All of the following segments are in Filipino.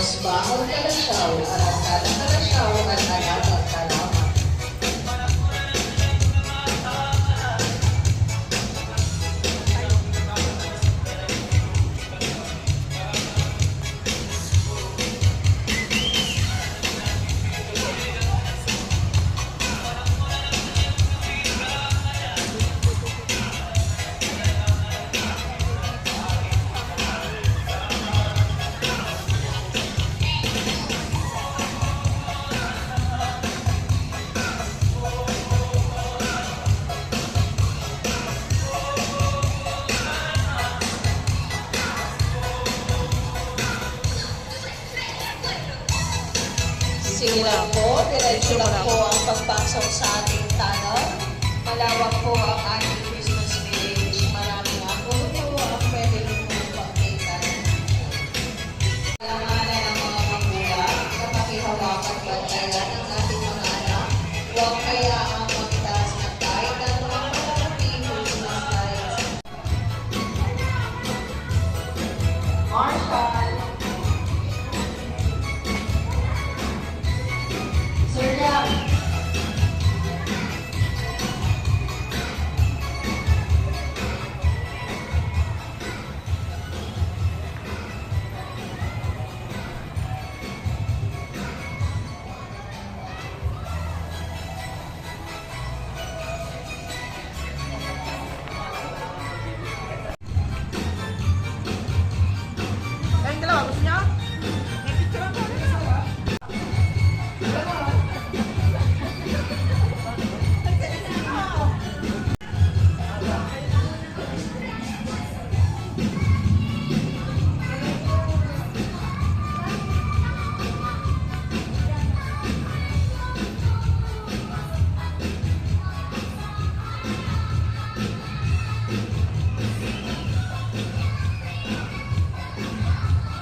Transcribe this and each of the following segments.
Diyos, baon kalasyaw, arangkada kalasyaw, at alagang kalaman. Simulan po, diretso lang po ang pagpasok sa ating tunnel. Malawak po ang ating Christmas village. Maraming ako po ang pwede po pagkitan. Alanganan ng mga magulang na pakihawakan bantayan ng ating mga anak. Huwag kaya ang magtaas na tayo ng mga malaking Christmas lights. Marshall! Sir Lam. Kayong dalawa, gusto niyo? May picture ako.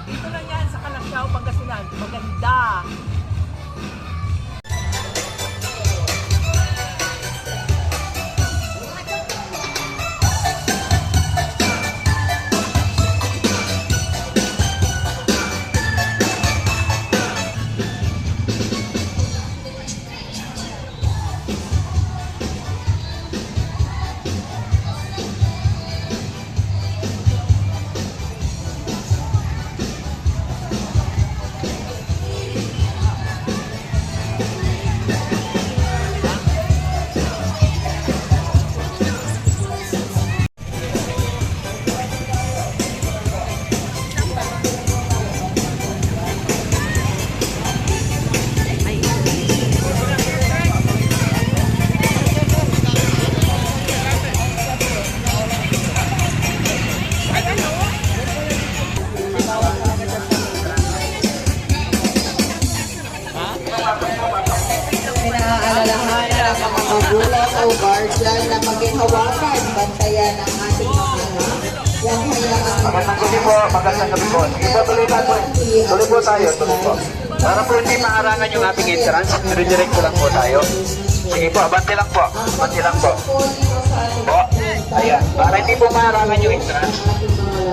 Dito lang yan sa Kalasyaw, Pangasinan. Maganda. Pinaalalahanan ang mga magulang o guardian na maging hawakan, bantayan ang ating mga anak. Huwag hayaan Magandang gabi po, magandang gabi po. Sige po, tuloy tayo. Tuloy po tayo, tuloy po. Para po hindi maarangan yung ating entrance, dire-diretso lang po tayo. Sige po, abante lang po. Abante lang po. Po, ayan. Para hindi po maarangan yung entrance.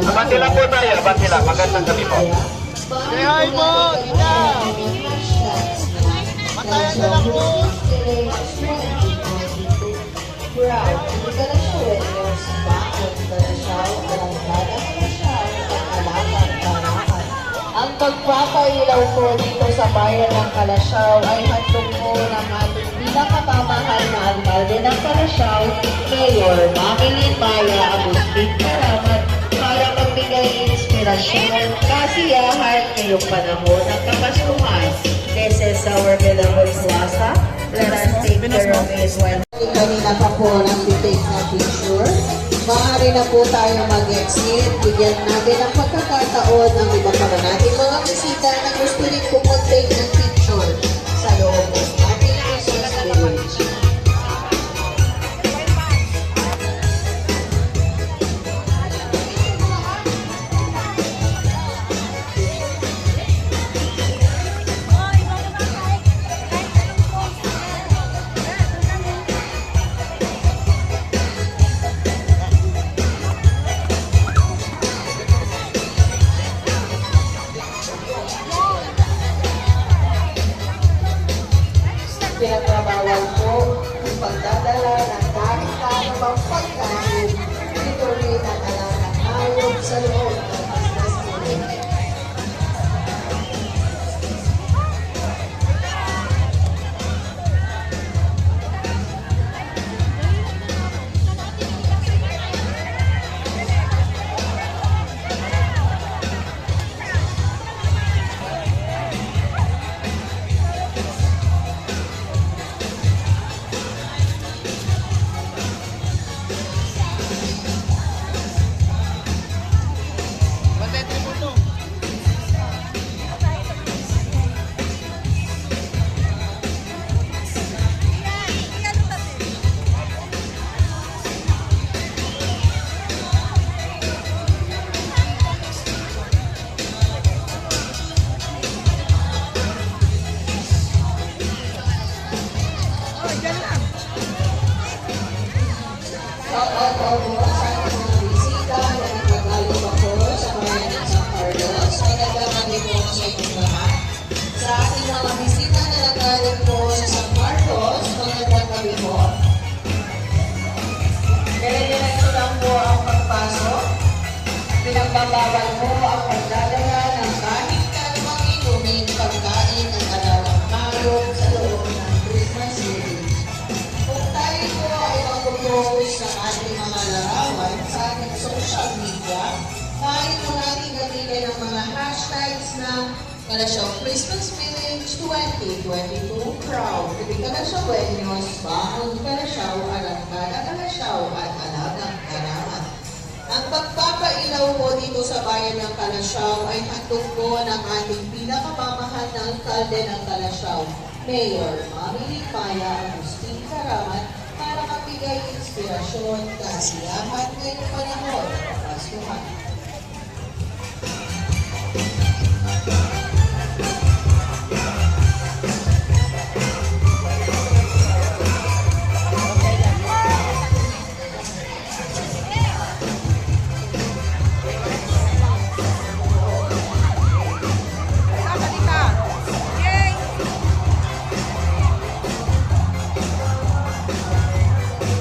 Abante lang po tayo, abante lang. Magandang gabi po. Say hi po, tita. Matayan na lang po. Ang pagpapailaw po dito sa bayan ng Kalasyaw ay handog po ng ating pinakamamahal na alkalde ng Kalasyaw, Mayor Mamilin Maya Agustin Karamat, para magbigay inspirasyon, kasiyahan ngayong panahon ng Kapaskuhan. This is our beloved Plaza. Let us take care of it while kanina pa po nag-take na picture. Maaari na po tayo mag-exit. Bigyan natin ang pagkakataon ng iba pa natin mga bisita na gusto rin po mag-take ng picture sa loob ng ating Christmas village. Pinagbabawal po ang pagdadala ng kahit anumang pagkain, dito rin ang alalang hayop sa loob ng business building. Shoutout po po sa ating mga bisita na nagagaling ako sa bayan ng San Carlos. Magandang gabi po sa inyong lahat. Sa ating mga bisita na nagagaling po sa San Carlos, magandang gabi po. Dire-diretso lang po ang pagpasok. Pinagbabawal po ang pagdadala ng kahit anumang inuming pagkain ng alalang hayop sa loob ng Christmas Village. Kung tayo po ay mag-post ng ating mga larawan sa ating social media, maaari po natin gamitin ang mga hashtags na Kalasyaw Christmas Village 2022 Proud. Hindi Kalasyaw Wenyos, Baon Kalasyaw, Alangkada Kalasyaw, at Alagang Karamat. Ang pagpapailaw po dito sa bayan ng Kalasyaw ay handog po ng ating pinakamamahal na alkalde ng Kalasyaw, Mayor Mami Limpaya Agustin Karamat, para magbigay inspirasyon, kasiyahan ngayong panahon ng Pasuhan.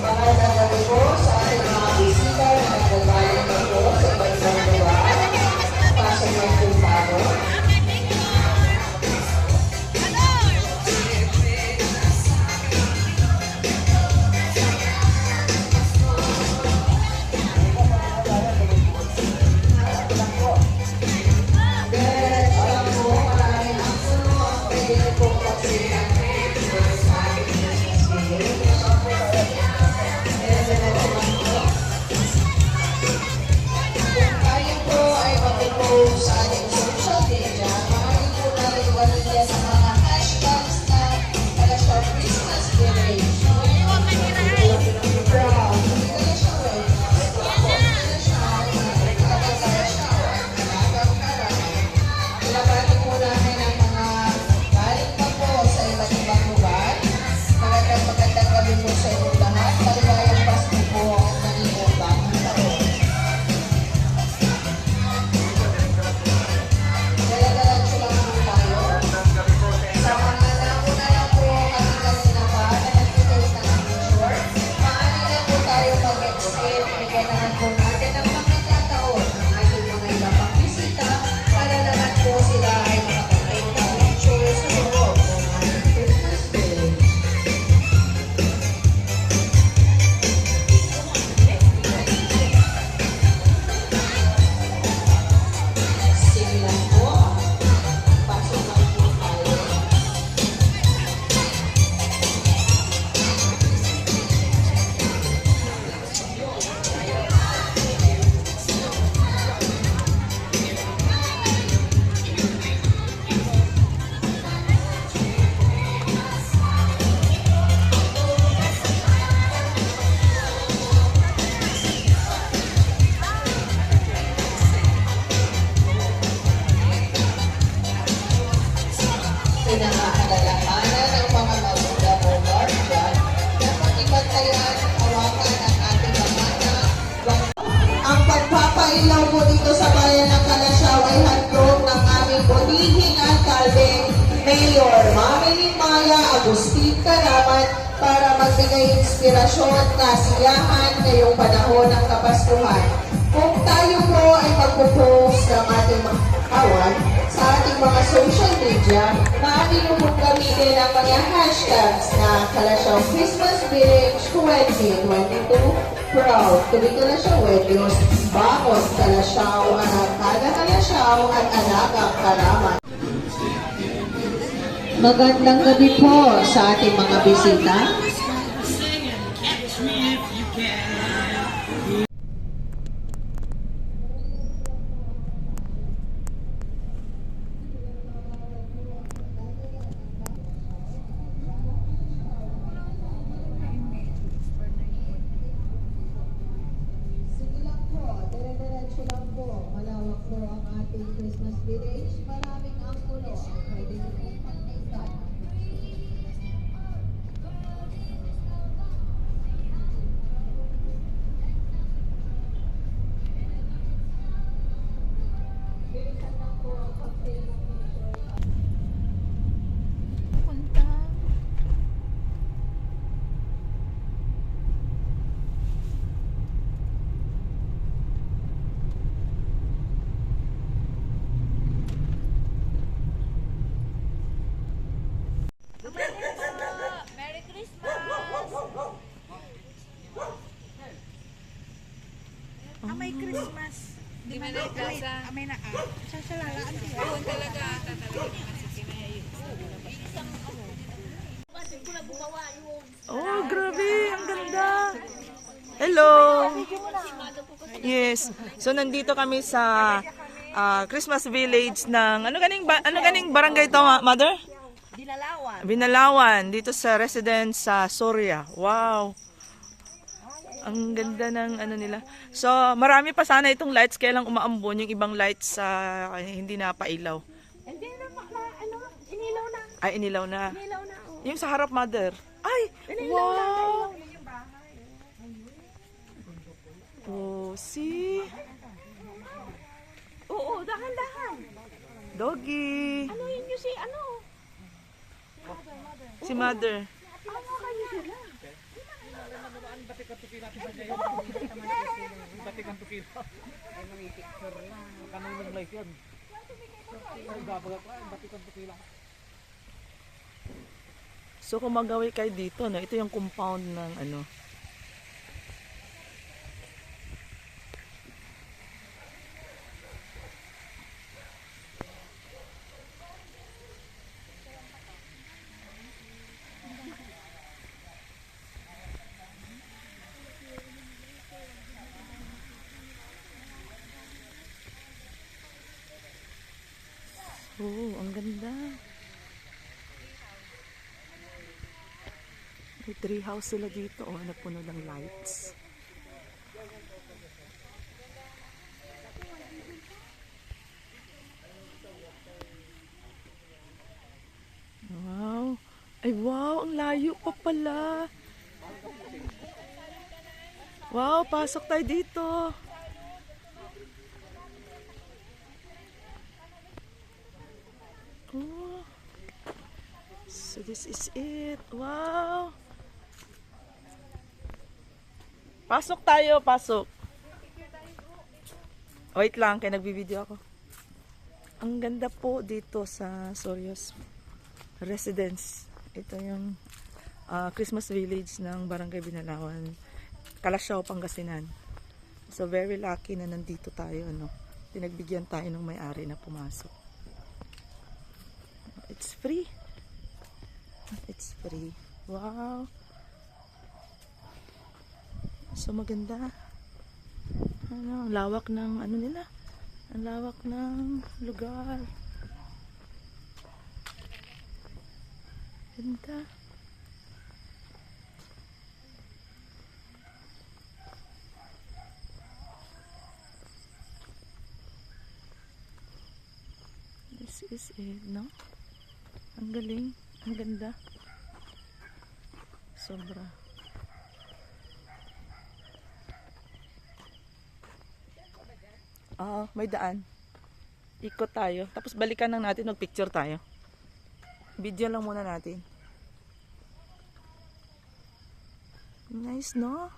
Magandang gabi po sa ating mga bisita na nagagaling po sa iba't ibang lugar. Pasok ng Tumpado. Then, alam po, maraming ang puno ang pwede pong pagsilang sa ating business village. Kung tayo po ay mag-post sa ating social media, maaari po natin gamitin ang mga hashtags na Kalasyaw Christmas Village. Proud, Kalasyaw Wenyos, Baon Kalasyaw, Alangkada Kalasyaw, at Alagang Karamat. Ilabati po namin ang mga galing pa po sa iba't ibang lugar. Magandang gabi po sa inyong lahat. Maligayang Pasko po at maligayang bagong taon. Dala-dalatso lang po tayo. Sa mga nauna lang po kami kanina pa na nag-take ng picture, maaari na po tayo mag-extend. Bigyan naman po natin ang pagkakataon ng ating mga iba pang bisita para naman po sila ay makapag-take ng picture sa loob ng ating Christmas village. Sige lang po. Pasok lang po tayo. Pinangaalalahanan ng mga mabuda o guardian na pag-ibantayan at hawakan ang ating mga anak. Ang pagpapailaw po dito sa bayan ng Kalasyaw ay handog ng aming bonihing alkalde, Mayor Mami Limpaya Agustin Karaman para magbigay inspirasyon, kasiyahan ngayong panahon ng Kapaskuhan. Kung tayo po ay magpo-post ng ating mga kawan sa ating mga social media, maaari mo pong gamitin ang mga hashtags na Kalasyaw Christmas Village 2022, Proud to be Kalasyaw Weddings, Bakos Kalasyaw, Anak Kada Kalasyaw at Alagang Karaman. Magandang gabi po sa ating mga bisita. Sige lang po, dire-diretso lang po. Malawak po ang ating Christmas village. Maraming anggulo ang pwede nyo ipagnitan. Bilisan lang po ang pag-take ng picture. Merry Christmas! Amay Christmas. Di ba na ikasa? Amay na sasalalaan din. Doon talaga, tatalagin kasi kinayayin. Oh, grabe. Ang ganda. Hello. Yes. So, nandito kami sa Christmas Village ng, ano ganing barangay to, mother? Dilalawan. Binalawan, dito sa residence sa Soria. Wow. Ang ganda ng ano nila. So, marami pa sana itong lights, kaya lang umaambon yung ibang lights sa hindi na pailaw. Hindi na inilaw na. Ay, inilaw na. Inilaw na. Yung sa harap, mother. Ay, wow. Yung bahay. Oh, see? Oo, dahan-dahan. Doggy. Ano yun yung si ano? Si mother. Ano kayo sila? So kung magawi kayo dito, no, ito yung compound ng ano. Oh, ang ganda. May tree house sila dito, oh, na puno ng lights. Wow. Ay, wow, ang layo pa pala. Wow, pasok tayo dito. Oh. So this is it. Wow. Pasok tayo, pasok. Wait lang, kaya nagbibideo ako. Ang ganda po dito sa Soria's residence. Ito yung Christmas village ng Barangay Binalawan, Kalasyaw, Pangasinan. So very lucky na nandito tayo, ano. Pinagbigyan tayo ng may-ari na pumasok. It's free. It's free. Wow. So maganda. Ano, ang lawak ng ano nila. Ang lawak ng lugar. Ganda. This is it, no? Ang galing. Ang ganda. Sobra. May daan. Ikot tayo. Tapos balikan lang natin, mag-picture tayo. Video lang muna natin. Nice, no?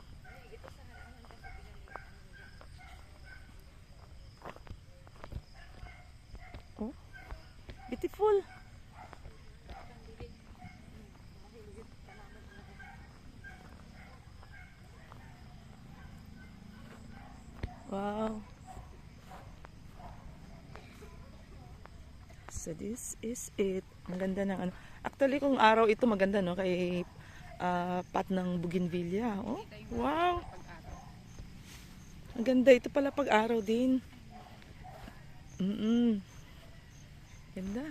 Oh, beautiful. Wow. So this is it. Ang ganda ng ano. Actually kung araw ito maganda no kay pat ng bougainvillea. Oh, wow. Ang ganda ito pala pag araw din. Ganda.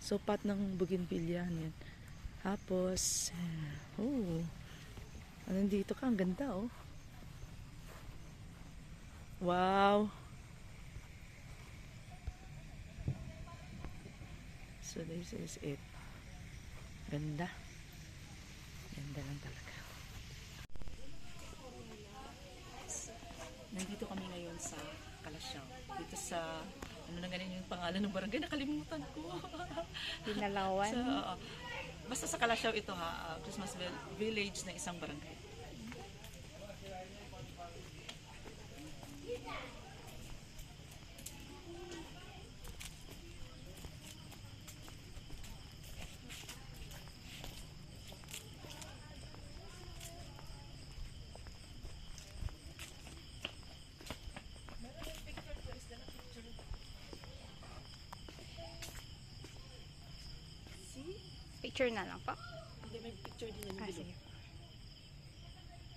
So pat ng bougainvillea yan. Tapos nandito ka ang ganda oh. Wow. So this is it. Ganda. Ganda lang talaga. Nandito kami ngayon sa Kalasyaw. Dito sa, ano na ganyan yung pangalan ng barangay, nakalimutan ko. Pinalawan. Basta sa Kalasyaw ito ha, Christmas Village na isang barangay. Picture na lang po. Hindi, may picture din yan. Sige.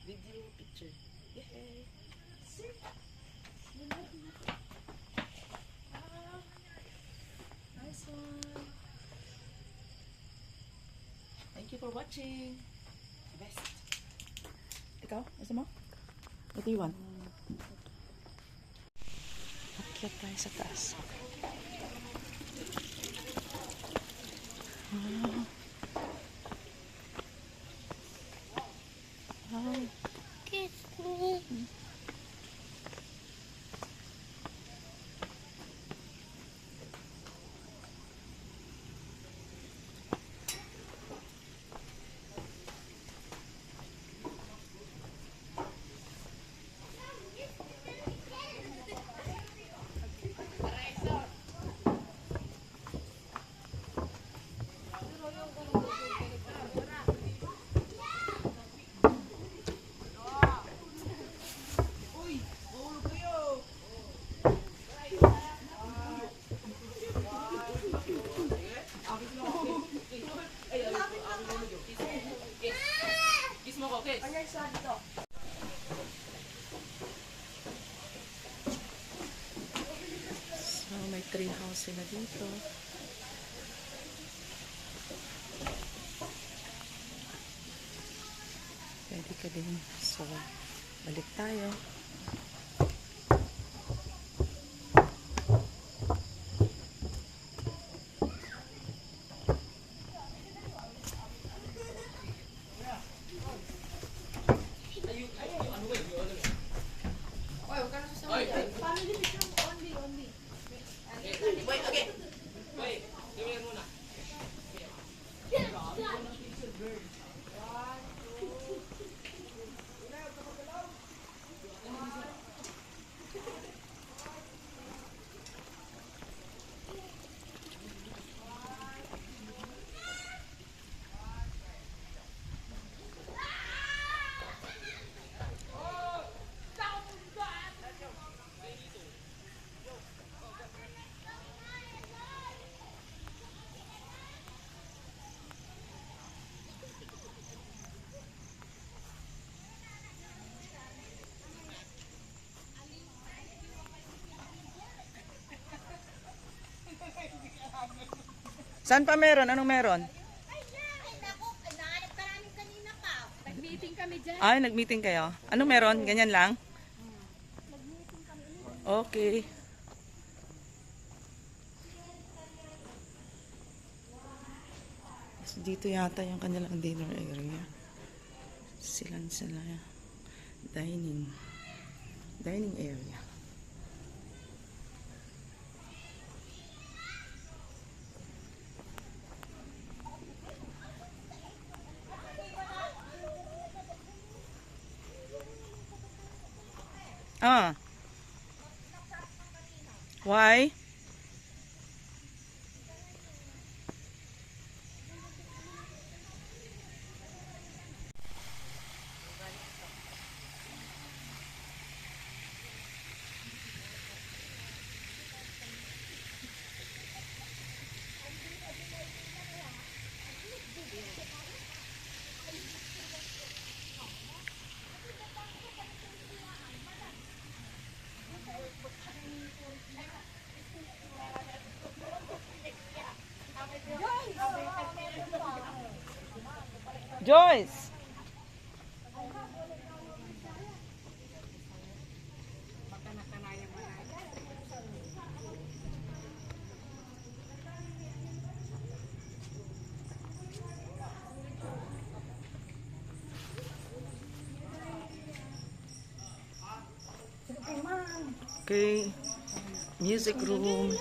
Video picture. Yay! Nice one! Thank you for watching. The best. Ikaw? Gusto mo? What do you want? Akyat tayo sa taas. Kiss me. So, may tree house sila dito. Pwede ka din. So, balik tayo. Saan pa meron? Anong meron? Nag-meeting kami dyan. Ay, nag-meeting kayo. Anong meron? Ganyan lang? Okay. So, dito yata yung kanilang dinner area. Sila dining area. Ah. Why? Joyce. Okay. Music room.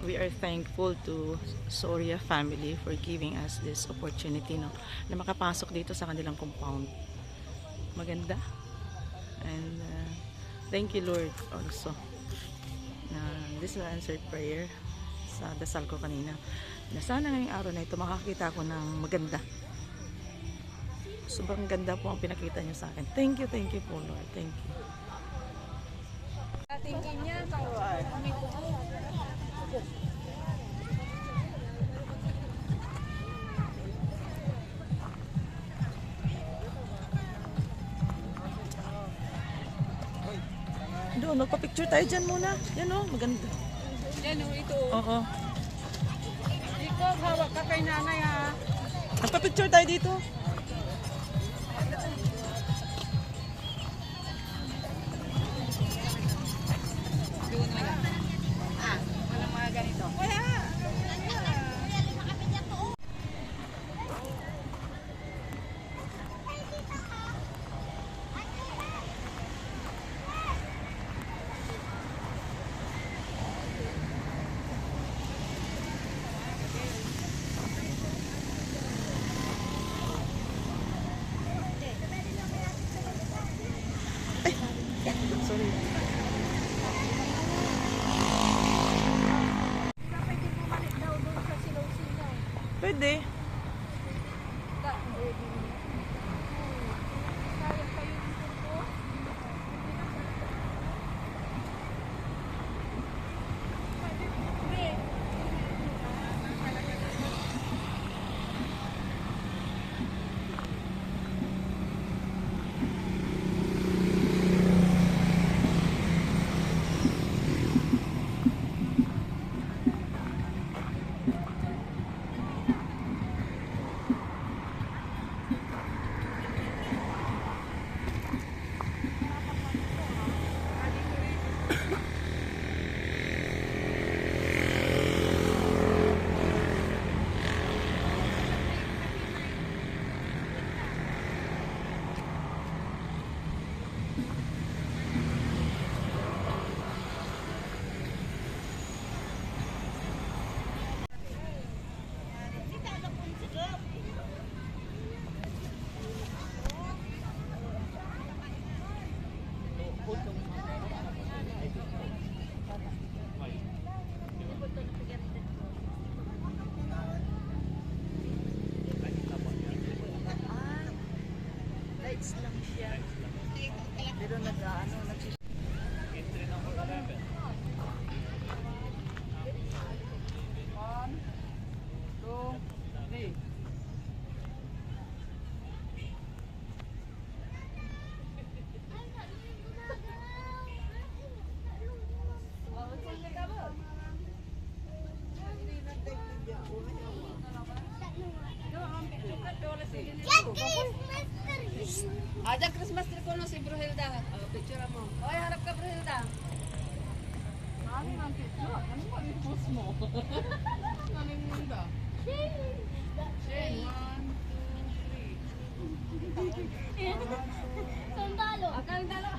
We are thankful to Soria family for giving us this opportunity, no, na makapasok dito sa kanilang compound. Maganda. And thank you Lord also na this is an answered prayer sa dasal ko kanina, na sana ngayong araw na ito makakita ko ng maganda. Sobrang ganda po ang pinakita niyo sa akin. Thank you po Lord. Thank you. Tingin niya, kami po. Doon, magpa-picture tayo dyan muna. Yan o, maganda. Yan o, ito. Oo. Ikaw, hawak ka kay nanay ha. Magpa-picture tayo dito. Doon wala. Walang mga ganito. Wala. Sorry. Pwede. Ada Christmas tree ko no si Brohilda. Picture mo. Oy, harap ka Brohilda. Ano nang picture? Ano mo i-post mo? Ano yung mundo? Shane, 1, 2, 3. Sandalo. Akal dalo.